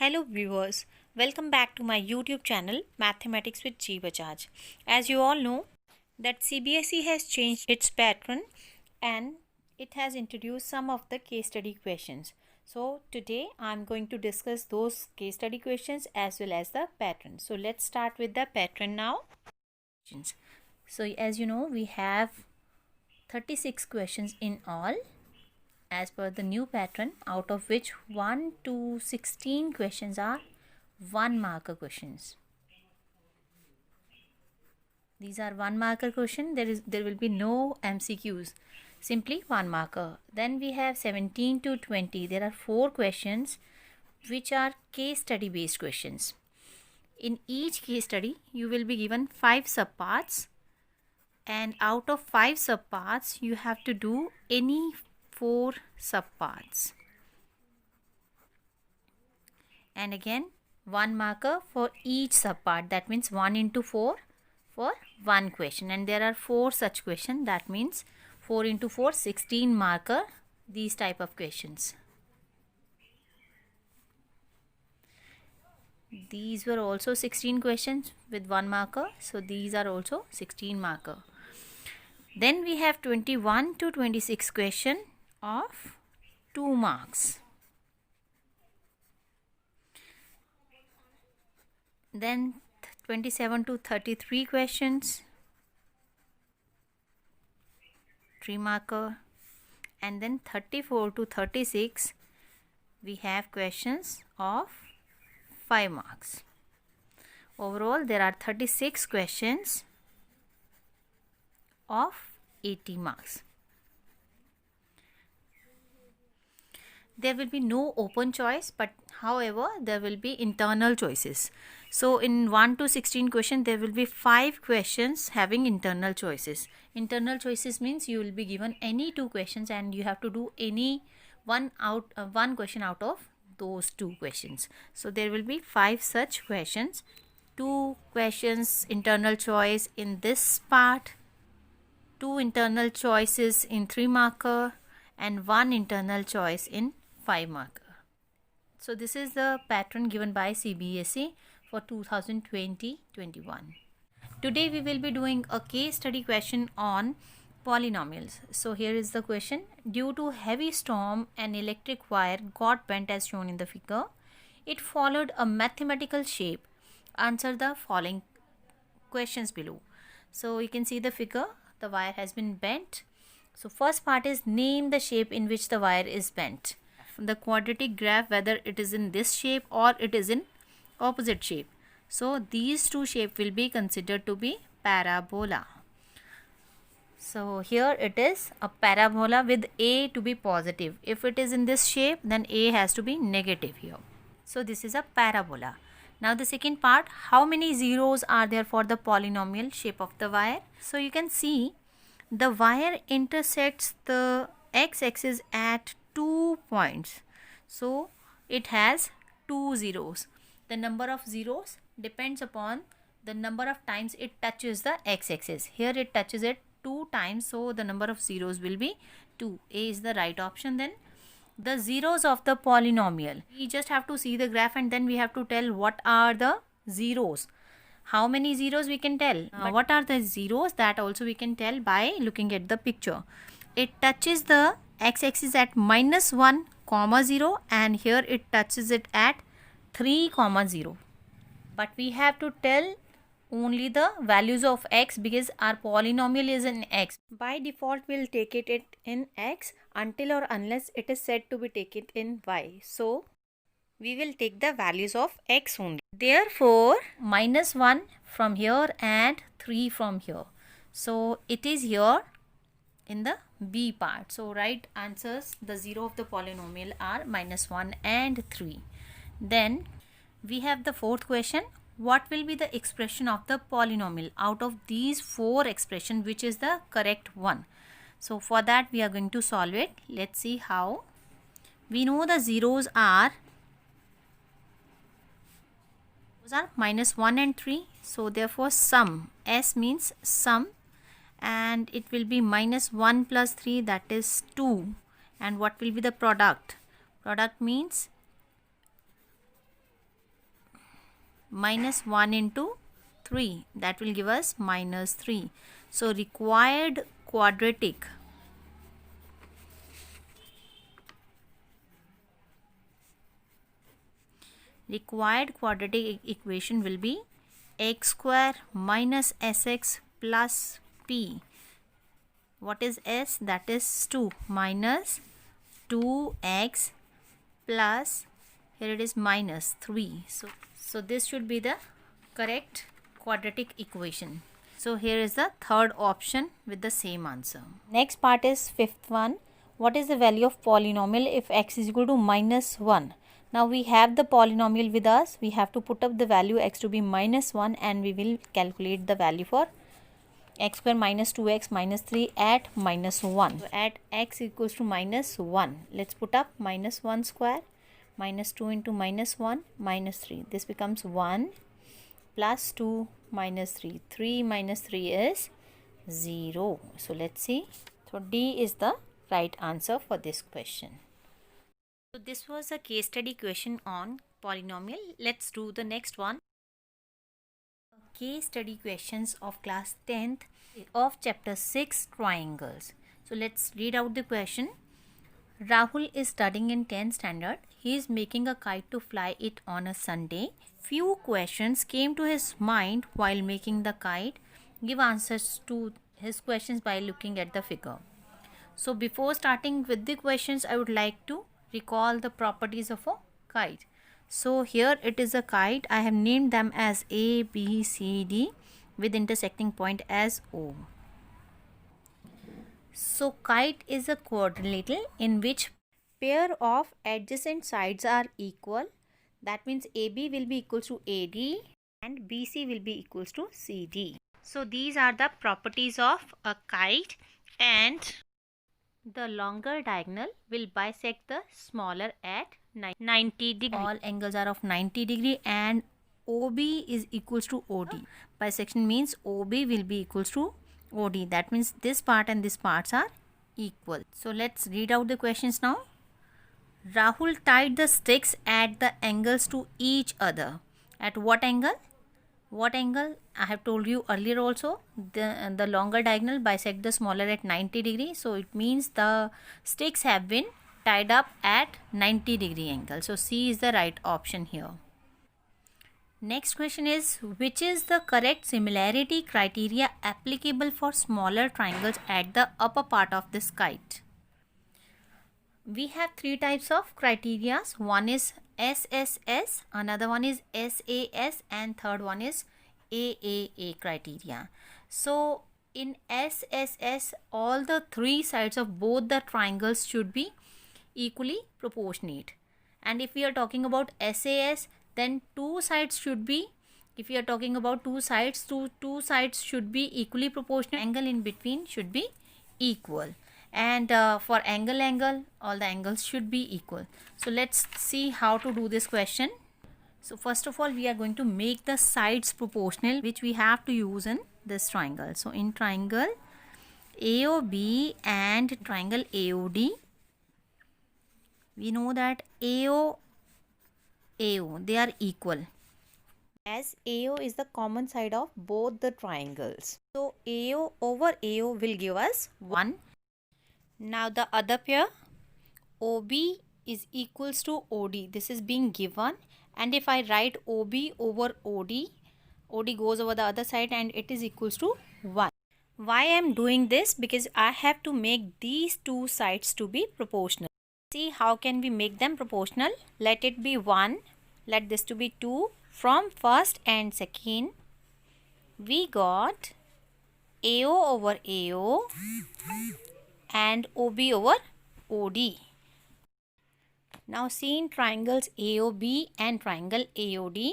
Hello viewers, welcome back to my YouTube channel Mathematics with G Bajaj. As you all know that CBSE has changed its pattern and it has introduced some of the case study questions. So today I am going to discuss those case study questions as well as the pattern. So let's start with the pattern now. So as you know, we have 36 questions in all as per the new pattern, out of which 1 to 16 questions are 1 marker questions. These are 1 marker question. There will be no MCQs, simply 1 marker. Then we have 17 to 20. There are 4 questions which are case study based questions. In each case study you will be given 5 subparts, and out of 5 subparts you have to do any 4 subparts, and again 1 marker for each subpart. That means 1 into 4 for 1 question, and there are 4 such questions. That means 4 into 4 16 marker, these type of questions. These were also 16 questions with 1 marker, so these are also 16 marker. Then we have 21 to 26 question of 2 marks. Then 27 to 33 questions, 3 marker, and then 34 to 36 we have questions of 5 marks. Overall there are 36 questions of 80 marks. There will be no open choice, but however there will be internal choices. So in 1 to 16 question there will be 5 questions having internal choices. Internal choices means you will be given any 2 questions and you have to do any one question out of those 2 questions. So there will be 5 such questions. 2 questions internal choice in this part, 2 internal choices in 3 marker, and 1 internal choice in 5 marker. So this is the pattern given by CBSE for 2020-21. Today we will be doing a case study question on polynomials. So here is the question. Due to heavy storm, an electric wire got bent as shown in the figure. It followed a mathematical shape. Answer the following questions below. So you can see the figure. The wire has been bent. So first part is name the shape in which the wire is bent. The quadratic graph, whether it is in this shape or it is in opposite shape. So these 2 shapes will be considered to be parabola. So here it is a parabola with A to be positive. If it is in this shape, then A has to be negative here. So this is a parabola. Now the second part, how many zeros are there for the polynomial shape of the wire? So you can see the wire intersects the x-axis at 2 points. So it has 2 zeros. The number of zeros depends upon the number of times it touches the x-axis. Here it touches it 2 times, so the number of zeros will be 2. A is the right option. Then the zeros of the polynomial. We just have to see the graph and then we have to tell what are the zeros. How many zeros we can tell? What are the zeros? That also we can tell by looking at the picture. It touches the x-axis at -1, 0, and here it touches it at 3, 0. But we have to tell only the values of x because our polynomial is in x. By default we'll take it in x until or unless it is said to be taken in y. So we will take the values of x only. Therefore -1 from here and 3 from here. So it is here in the B part. So right answers, the 0 of the polynomial are -1 and 3. Then we have the fourth question. What will be the expression of the polynomial out of these 4 expressions? Which is the correct one? So for that we are going to solve it. Let's see how. We know the zeros are -1 and 3. So therefore sum, S means sum, and it will be -1 plus 3, that is 2. And what will be the product? Product means minus 1 into 3, that will give us minus 3. So required quadratic equation will be x square minus sx plus p. What is s? That is 2 minus 2x plus, here it is minus 3. So this should be the correct quadratic equation. So here is the third option with the same answer. Next part is fifth one. What is the value of polynomial if x is equal to minus 1? Now we have the polynomial with us. We have to put up the value x to be minus 1 and we will calculate the value for x square minus 2x minus 3 at minus 1. So at x equals to minus 1, let's put up minus 1 square, minus 2 into minus 1, minus 3. This becomes 1 plus 2 minus 3. 3 minus 3 is 0. So let's see. So D is the right answer for this question. So this was a case study question on polynomial. Let's do the next one. Case study questions of class 10th of chapter 6 triangles. So let's read out the question. Rahul is studying in 10th standard. He is making a kite to fly it on a Sunday. Few questions came to his mind while making the kite. Give answers to his questions by looking at the figure. So before starting with the questions, I would like to recall the properties of a kite. So here it is a kite. I have named them as A, B, C, D with intersecting point as O. So kite is a quadrilateral in which pair of adjacent sides are equal. That means AB will be equals to AD and BC will be equals to CD. So these are the properties of a kite, and the longer diagonal will bisect the smaller at 90 degree. All angles are of 90 degree and OB is equals to OD. Bisection means OB will be equals to OD. That means this part and this parts are equal. So let's read out the questions now. Rahul tied the sticks at the angles to each other. At what angle? What angle? I have told you earlier also, the longer diagonal bisect the smaller at 90 degree. So it means the sticks have been tied up at 90 degree angle. So C is the right option here. Next question is, which is the correct similarity criteria applicable for smaller triangles at the upper part of this kite? We have three types of criteria. One is SSS, another one is SAS, and third one is AAA criteria. So in SSS, all the three sides of both the triangles should be equally proportionate. And if we are talking about SAS, then two sides should be, if you are talking about two sides, two sides should be equally proportional. Angle in between should be equal. And for angle, all the angles should be equal. So let's see how to do this question. So first of all, we are going to make the sides proportional, which we have to use in this triangle. So in triangle AOB and triangle AOD, we know that AO, they are equal, as AO is the common side of both the triangles. So AO over AO will give us 1. Now the other pair OB is equals to OD. This is being given, and if I write OB over OD, OD goes over the other side and it is equals to 1. Why I am doing this? Because I have to make these two sides to be proportional. See how can we make them proportional? Let it be 1, let this to be 2. From first and second, we got AO over AO and OB over OD. Now see in triangles AOB and triangle AOD,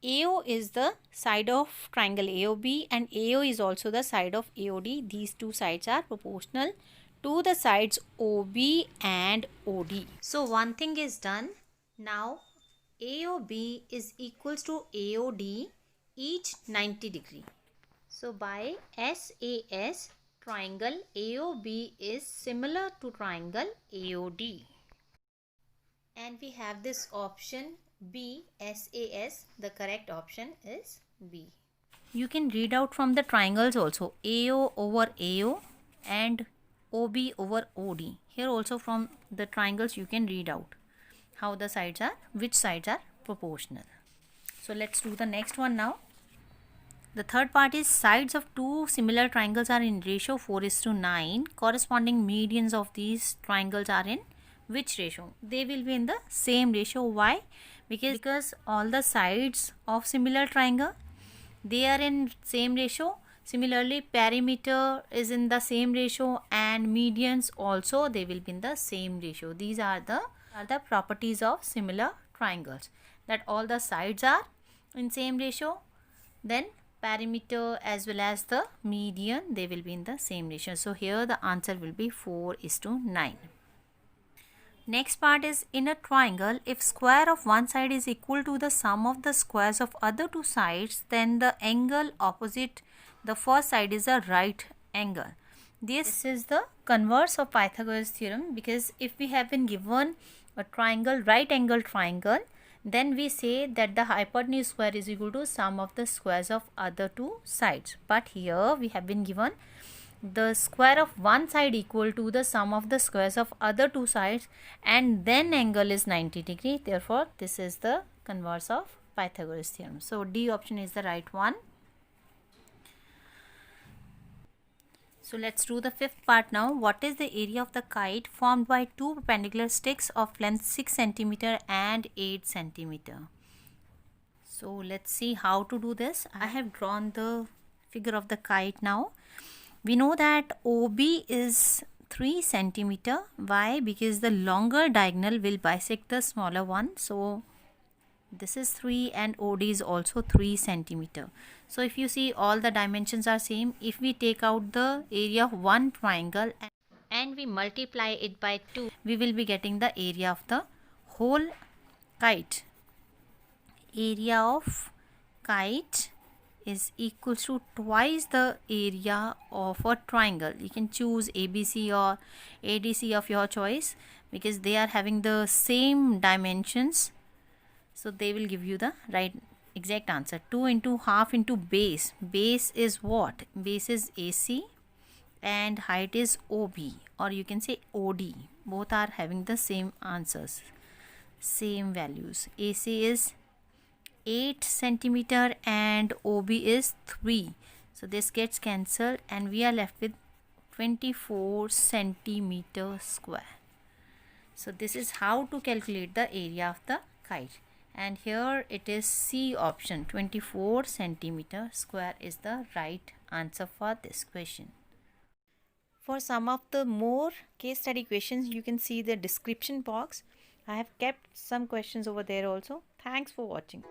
AO is the side of triangle AOB and AO is also the side of AOD. These two sides are proportional to the sides OB and OD. So one thing is done. Now AOB is equals to AOD, each 90 degree. So by SAS, triangle AOB is similar to triangle AOD. And we have this option B, SAS. The correct option is B. You can read out from the triangles also, AO over AO and OB over OD. Here also from the triangles you can read out how the sides are, which sides are proportional. So let's do the next one now. The third part is sides of two similar triangles are in ratio 4:9. Corresponding medians of these triangles are in which ratio? They will be in the same ratio. Why? Because all the sides of similar triangle, they are in same ratio. Similarly, perimeter is in the same ratio and medians also they will be in the same ratio. These are the properties of similar triangles, that all the sides are in same ratio, then perimeter as well as the median, they will be in the same ratio. So here the answer will be 4:9. Next part is in a triangle, if square of one side is equal to the sum of the squares of other two sides, then the angle opposite the first side is a right angle. This is the converse of Pythagoras theorem, because if we have been given a triangle, right angle triangle, then we say that the hypotenuse square is equal to sum of the squares of other two sides. But here we have been given the square of one side equal to the sum of the squares of other two sides, and then angle is 90 degree. Therefore, this is the converse of Pythagoras theorem. So, D option is the right one. So, let's do the fifth part now. What is the area of the kite formed by two perpendicular sticks of length 6 cm and 8 cm? So, let's see how to do this. I have drawn the figure of the kite now. We know that OB is 3 cm. Why? Because the longer diagonal will bisect the smaller one. So, this is 3 and OD is also 3 cm. So, if you see, all the dimensions are same. If we take out the area of one triangle and we multiply it by 2, we will be getting the area of the whole kite. Area of kite is equal to twice the area of a triangle. You can choose ABC or ADC of your choice, because they are having the same dimensions. So they will give you the right exact answer. 2 into half into base. Base is what? Base is AC and height is OB, or you can say OD. Both are having the same answers, same values. AC is 8 cm and OB is 3. So this gets cancelled and we are left with 24 cm square. So this is how to calculate the area of the kite. And here it is C option, 24 cm square is the right answer for this question. For some of the more case study questions, you can see the description box. I have kept some questions over there also. Thanks for watching.